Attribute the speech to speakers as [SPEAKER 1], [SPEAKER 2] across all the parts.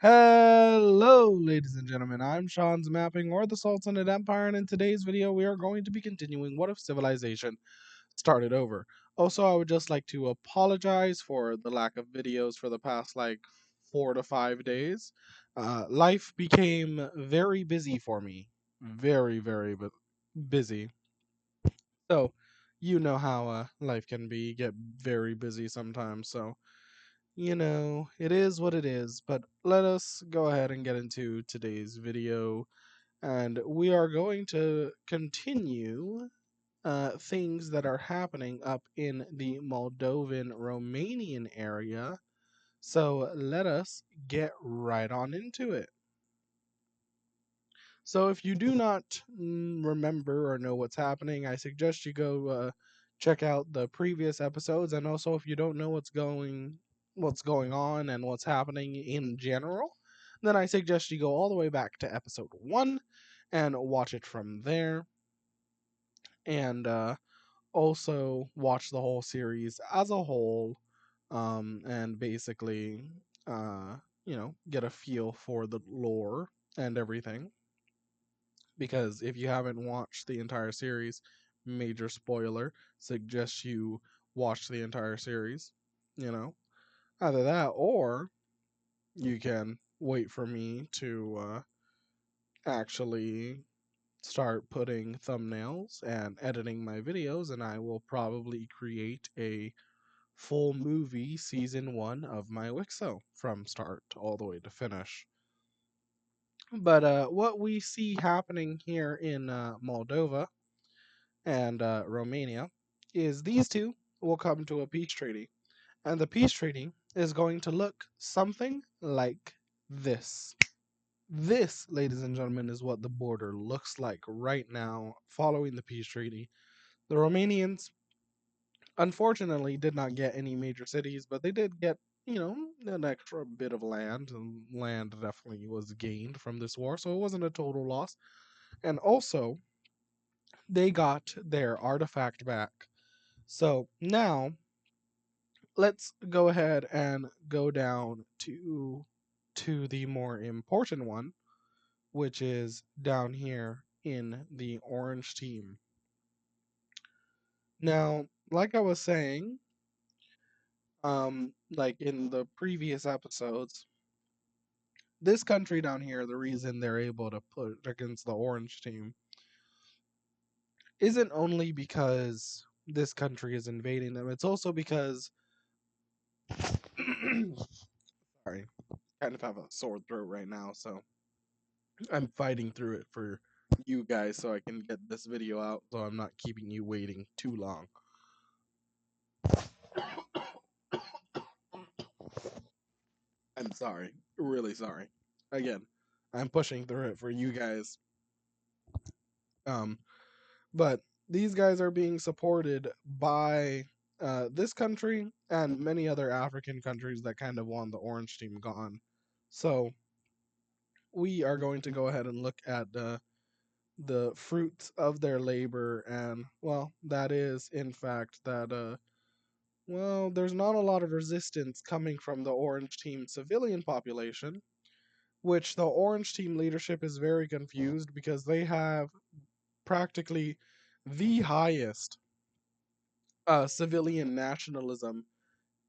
[SPEAKER 1] Hello, ladies and gentlemen. I'm Sean's Mapping or the Sultanate Empire, and in today's video, we are going to be continuing What If Civilization Started Over. Also, I would just like to apologize for the lack of videos for the past 4 to 5 days. Life became very busy for me. Very busy. So, you know how life can be, get very busy sometimes. So, it is what it is, but let us go ahead and get into today's video. And we are going to continue things that are happening up in the Moldovan Romanian area. So let us get right on into it. So if you do not remember or know what's happening, I suggest you go check out the previous episodes, and also if you don't know what's going on and what's happening in general, then I suggest you go all the way back to episode 1 and watch it from there, and also watch the whole series as a whole, and basically uh, get a feel for the lore and everything, because if you haven't watched the entire series, major spoiler, suggest you watch the entire series. You know, either that or you can wait for me to actually start putting thumbnails and editing my videos, and I will probably create a full movie season 1 of my Wixo from start all the way to finish. But what we see happening here in Moldova and Romania is these two will come to a peace treaty. And the peace treaty is going to look something like this. This, ladies and gentlemen, is what the border looks like right now following the peace treaty. The Romanians, unfortunately, did not get any major cities, but they did get, an extra bit of land, and land definitely was gained from this war, so it wasn't a total loss. And also, they got their artifact back. So now let's go ahead and go down to the more important one, which is down here in the orange team. Now, like I was saying, like in the previous episodes, this country down here, the reason they're able to put against the orange team isn't only because this country is invading them, it's also because sorry, kind of have a sore throat right now, so I'm fighting through it for you guys so I can get this video out so I'm not keeping you waiting too long. I'm sorry. Really sorry. Again, I'm pushing through it for you guys. Um, but these guys are being supported by this country and many other African countries that kind of want the orange team gone. So we are going to go ahead and look at the fruits of their labor, and well, that is in fact that well, there's not a lot of resistance coming from the orange team civilian population, which the orange team leadership is very confused because they have practically the highest civilian nationalism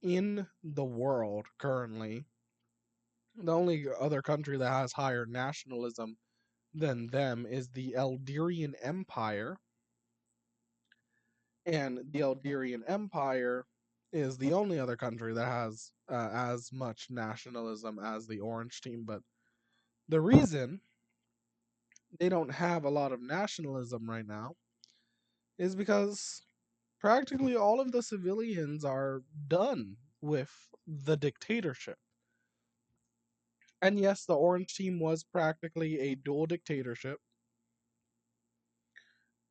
[SPEAKER 1] in the world currently. The only other country that has higher nationalism than them is the Elderian Empire, and the Elderian Empire is the only other country that has as much nationalism as the Orange Team. But the reason they don't have a lot of nationalism right now is because practically all of the civilians are done with the dictatorship. And yes, the Orange Team was practically a dual dictatorship.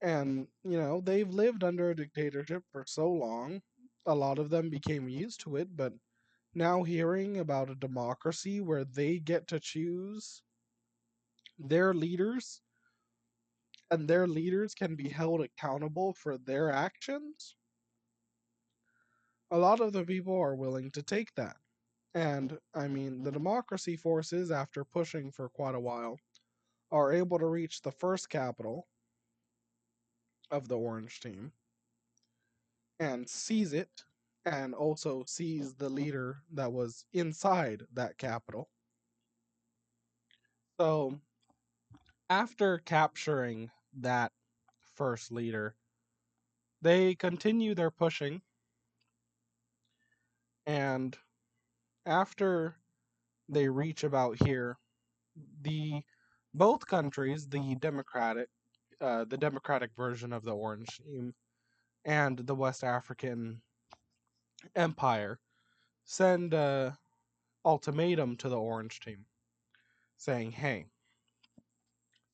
[SPEAKER 1] And, they've lived under a dictatorship for so long, a lot of them became used to it, but now hearing about a democracy where they get to choose their leaders and their leaders can be held accountable for their actions, a lot of the people are willing to take that. And I mean, the democracy forces, after pushing for quite a while, are able to reach the first capital of the Orange team and seize it, and also seize the leader that was inside that capital. So, after capturing that first leader, they continue their pushing, and after they reach about here, the both countries, the democratic version of the Orange team and the West African Empire, send a ultimatum to the Orange team saying, "Hey,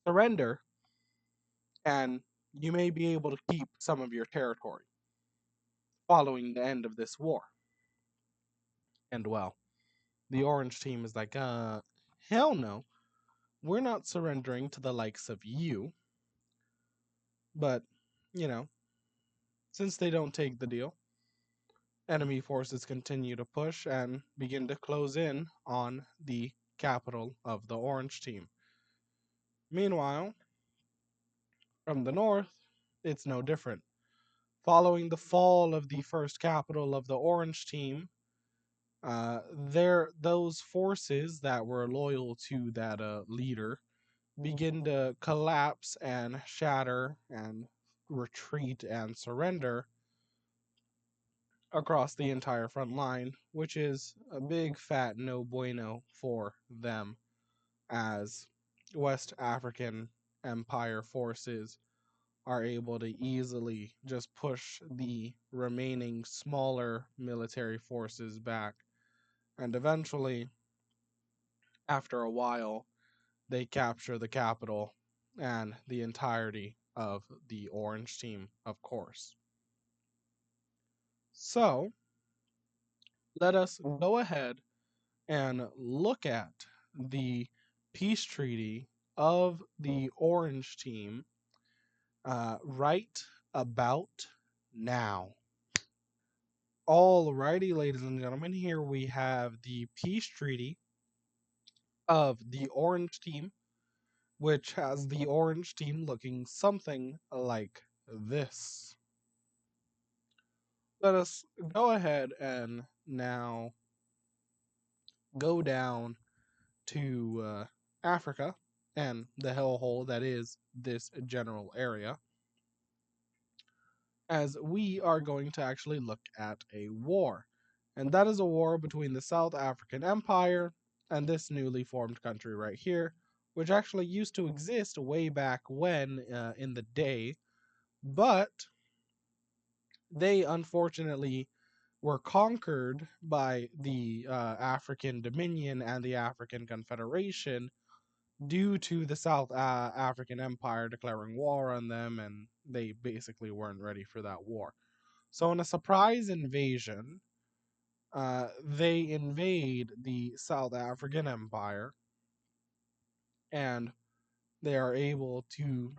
[SPEAKER 1] surrender, and you may be able to keep some of your territory following the end of this war." And well, the Orange team is like, hell no, we're not surrendering to the likes of you. But, you know, since they don't take the deal, enemy forces continue to push and begin to close in on the capital of the Orange team. Meanwhile, from the north, it's no different. Following the fall of the first capital of the Orange team, those forces that were loyal to that leader begin to collapse and shatter and retreat and surrender across the entire front line, which is a big fat no bueno for them, as West African Empire forces are able to easily just push the remaining smaller military forces back. And eventually, after a while, they capture the capital and the entirety of the Orange team, of course. So, let us go ahead and look at the peace treaty of the Orange team right about now. Alrighty, ladies and gentlemen, here we have the peace treaty of the Orange team, which has the Orange team looking something like this. Let us go ahead and now go down to Africa and the hellhole that is this general area, as we are going to actually look at a war. And that is a war between the South African Empire and this newly formed country right here, which actually used to exist way back when in the day, but they unfortunately were conquered by the African Dominion and the African Confederation due to the South African Empire declaring war on them, and they basically weren't ready for that war. So, in a surprise invasion, they invade the South African Empire, and they are able to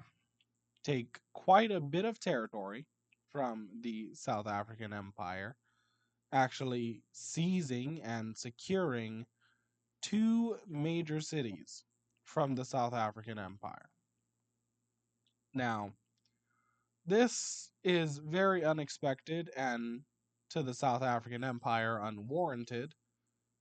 [SPEAKER 1] take quite a bit of territory from the South African Empire, actually seizing and securing two major cities from the South African Empire. Now, this is very unexpected and to the South African Empire unwarranted,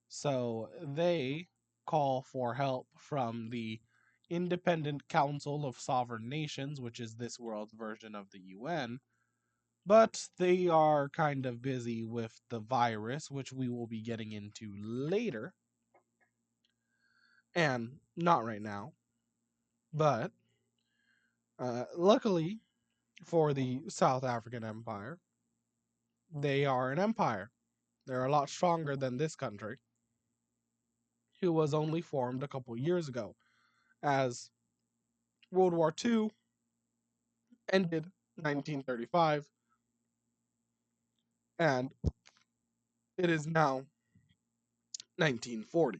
[SPEAKER 1] so they call for help from the Independent Council of Sovereign Nations, which is this world's version of the UN, but they are kind of busy with the virus, which we will be getting into later, and not right now. But luckily for the South African Empire, they are an empire. They're a lot stronger than this country, who was only formed a couple years ago, as World War II ended 1935, and it is now 1940.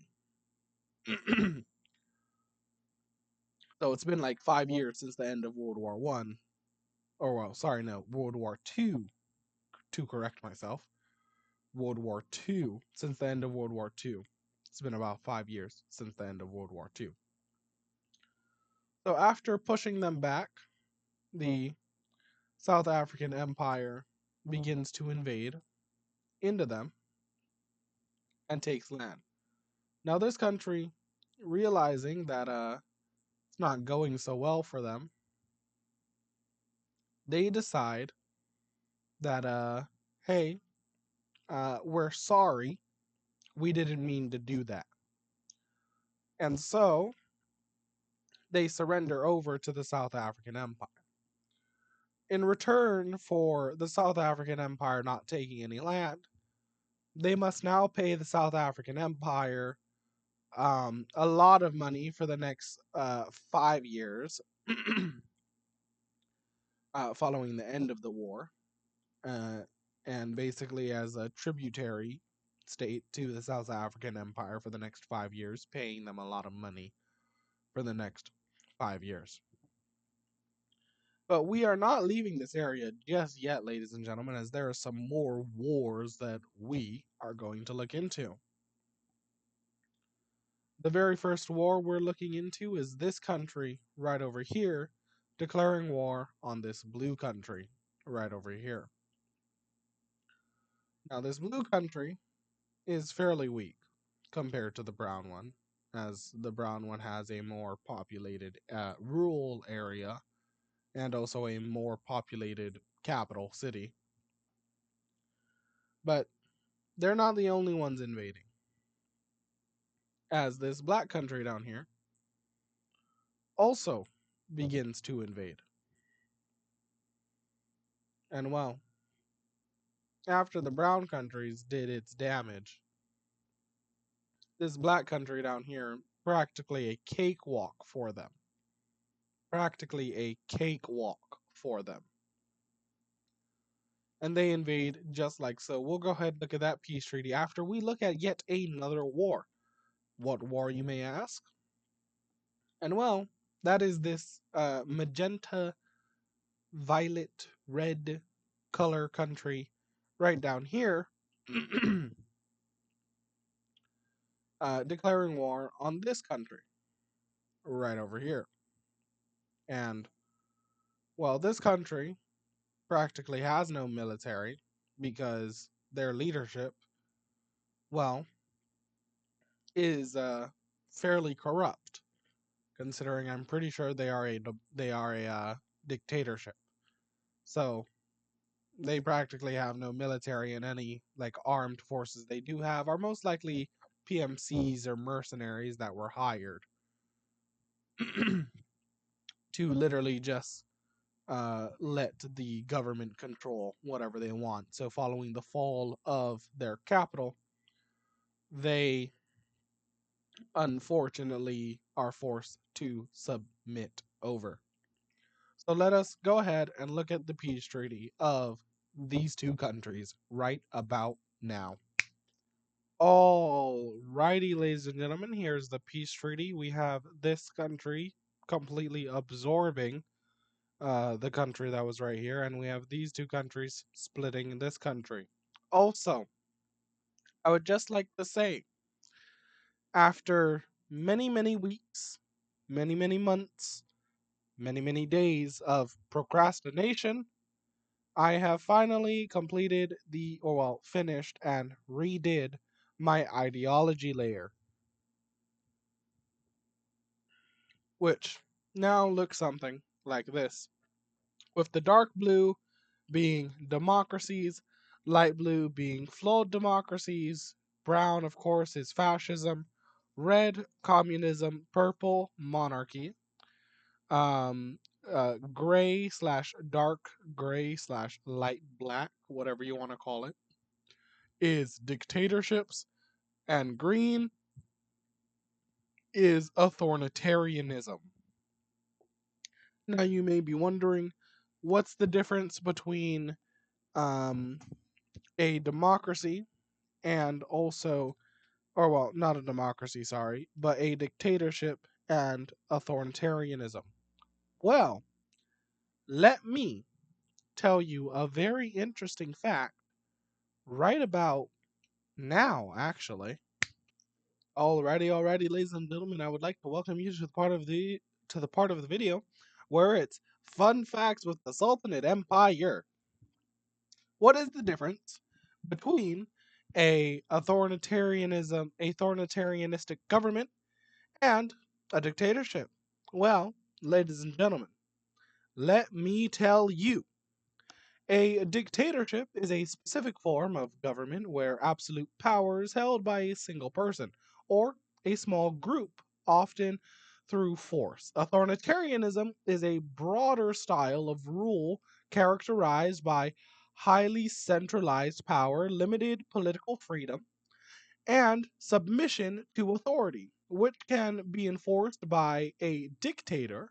[SPEAKER 1] So it's been like 5 years since the end of World War One, or well, sorry, no, World War II, to correct myself. World War II, since the end of World War II. It's been about 5 years since the end of World War II. So after pushing them back, the South African Empire begins to invade into them and takes land. Now this country, realizing that it's not going so well for them, they decide that hey, we're sorry, we didn't mean to do that. And so they surrender over to the South African Empire. In return for the South African Empire not taking any land, they must now pay the South African Empire a lot of money for the next 5 years following the end of the war, uh, and basically as a tributary state to the South African Empire for the next 5 years, paying them a lot of money for the next 5 years. But we are not leaving this area just yet, ladies and gentlemen, as there are some more wars that we are going to look into. The very first war we're looking into is this country right over here declaring war on this blue country right over here. Now, this blue country is fairly weak compared to the brown one, as the brown one has a more populated rural area and also a more populated capital city. But they're not the only ones invading, as this black country down here also begins to invade. And well, after the brown countries did its damage, this black country down here practically a cakewalk for them. Practically a cakewalk for them. And they invade just like so. We'll go ahead and look at that peace treaty after we look at yet another war. What war, you may ask? And well, that is this magenta, violet, red color country right down here declaring war on this country right over here. And well, this country practically has no military because their leadership, well, is fairly corrupt. Considering I'm pretty sure they are a dictatorship. So they practically have no military, and any like armed forces they do have are most likely PMCs or mercenaries that were hired to literally just let the government control whatever they want. So following the fall of their capital, they unfortunately are forced to submit over. So let us go ahead and look at the peace treaty of these two countries right about now. Alrighty, ladies and gentlemen, here's the peace treaty. We have this country completely absorbing the country that was right here, and we have these two countries splitting this country. Also, I would just like to say, after many, many weeks, many, many months, many, many days of procrastination, I have finally completed finished and redid my ideology layer, which now looks something like this. With the dark blue being democracies, light blue being flawed democracies, brown, of course, is fascism, red, communism, purple, monarchy, um, gray slash dark gray slash light black, whatever you want to call it, is dictatorships, and green is authoritarianism. Now you may be wondering, what's the difference between um, a democracy and also, or well, not a democracy, sorry, but a dictatorship and authoritarianism? Well, let me tell you a very interesting fact right about now, actually. Alrighty, ladies and gentlemen, I would like to welcome you to the part of the video where it's fun facts with the Sultanate Empire. What is the difference between authoritarianistic government and a dictatorship? Well, ladies and gentlemen, let me tell you. A dictatorship is a specific form of government where absolute power is held by a single person or a small group, often through force. Authoritarianism is a broader style of rule characterized by highly centralized power, limited political freedom, and submission to authority, which can be enforced by a dictator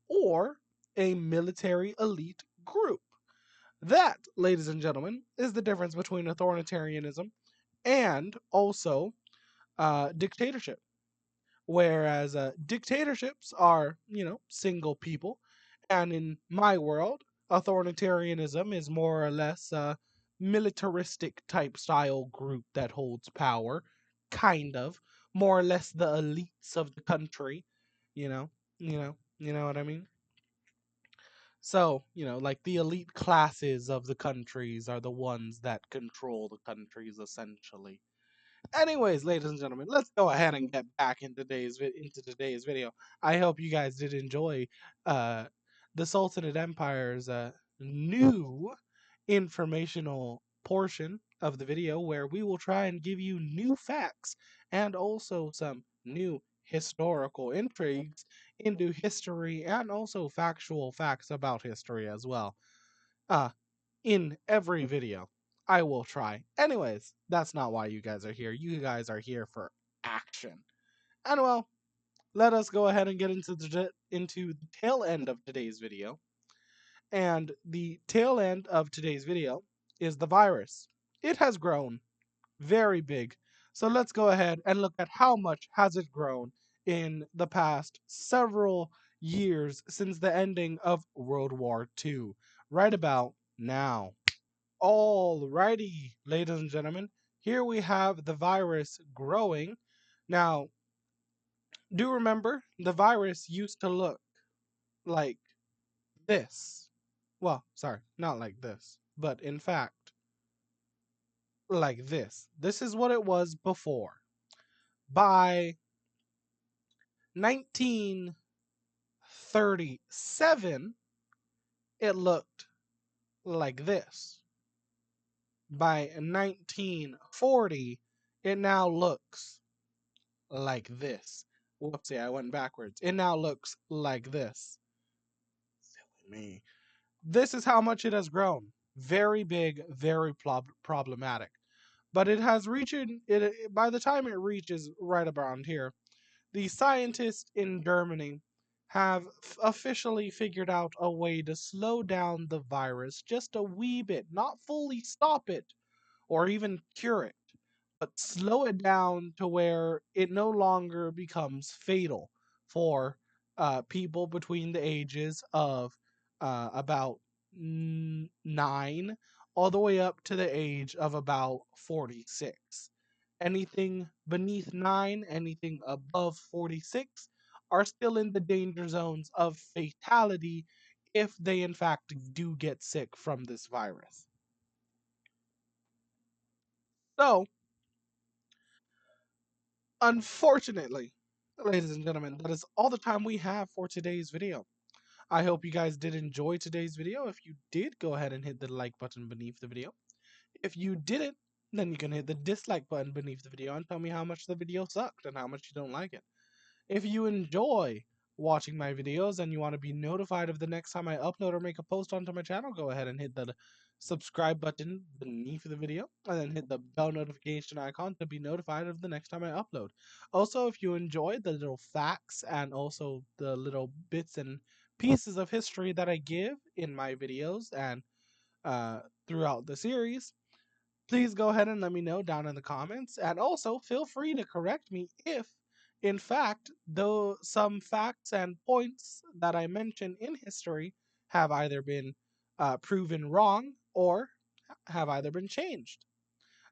[SPEAKER 1] or a military elite group. That, ladies and gentlemen, is the difference between authoritarianism and also dictatorship. Whereas dictatorships are, single people, and in my world, authoritarianism is more or less a militaristic type style group that holds power, kind of, more or less the elites of the country, you know, you know what I mean? So, like the elite classes of the countries are the ones that control the countries essentially. Anyways, ladies and gentlemen, let's go ahead and get back into today's video. I hope you guys did enjoy uh, the Sultanate Empire's new informational portion of the video where we will try and give you new facts and also some new historical intrigues into history and also factual facts about history as well. Uh, in every video. I will try. Anyways, that's not why you guys are here. You guys are here for action. And well, let us go ahead and get into the tail end of today's video. And the tail end of today's video is the virus. It has grown very big. So let's go ahead and look at how much has it grown in the past several years since the ending of World War II, right about now. Alrighty, ladies and gentlemen, here we have the virus growing. Now, do remember the virus used to look like this. Well, sorry, not like this, but in fact, like this. This is what it was before. By 1937, it looked like this. By 1940, it now looks like this. Whoopsie, I went backwards. It now looks like this. Silly me. This is how much it has grown. Very big, very problematic. But it has reached it by the time it reaches right around here, the scientists in Germany have officially figured out a way to slow down the virus just a wee bit, not fully stop it or even cure it, but slow it down to where it no longer becomes fatal for people between the ages of about 9 all the way up to the age of about 46. Anything beneath 9, anything above 46 are still in the danger zones of fatality if they in fact do get sick from this virus. So, unfortunately, ladies and gentlemen, that is all the time we have for today's video. I hope you guys did enjoy today's video. If you did, go ahead and hit the like button beneath the video. If you didn't, then you can hit the dislike button beneath the video and tell me how much the video sucked and how much you don't like it. If you enjoy watching my videos and you want to be notified of the next time I upload or make a post onto my channel, go ahead and hit the subscribe button beneath the video and then hit the bell notification icon to be notified of the next time I upload. Also, if you enjoyed the little facts and also the little bits and pieces of history that I give in my videos and throughout the series, please go ahead and let me know down in the comments. And also feel free to correct me if, in fact, though some facts and points that I mention in history have either been proven wrong or have either been changed.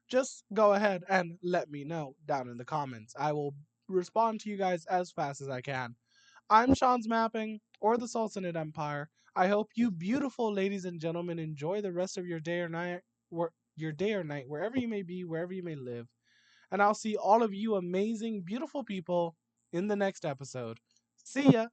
[SPEAKER 1] just go ahead and let me know down in the comments. I will respond to you guys as fast as I can. I'm Sean's Mapping, or the Sultanate Empire. I hope you beautiful ladies and gentlemen enjoy the rest of your day or night, wherever you may be, wherever you may live. And I'll see all of you amazing, beautiful people in the next episode. See ya!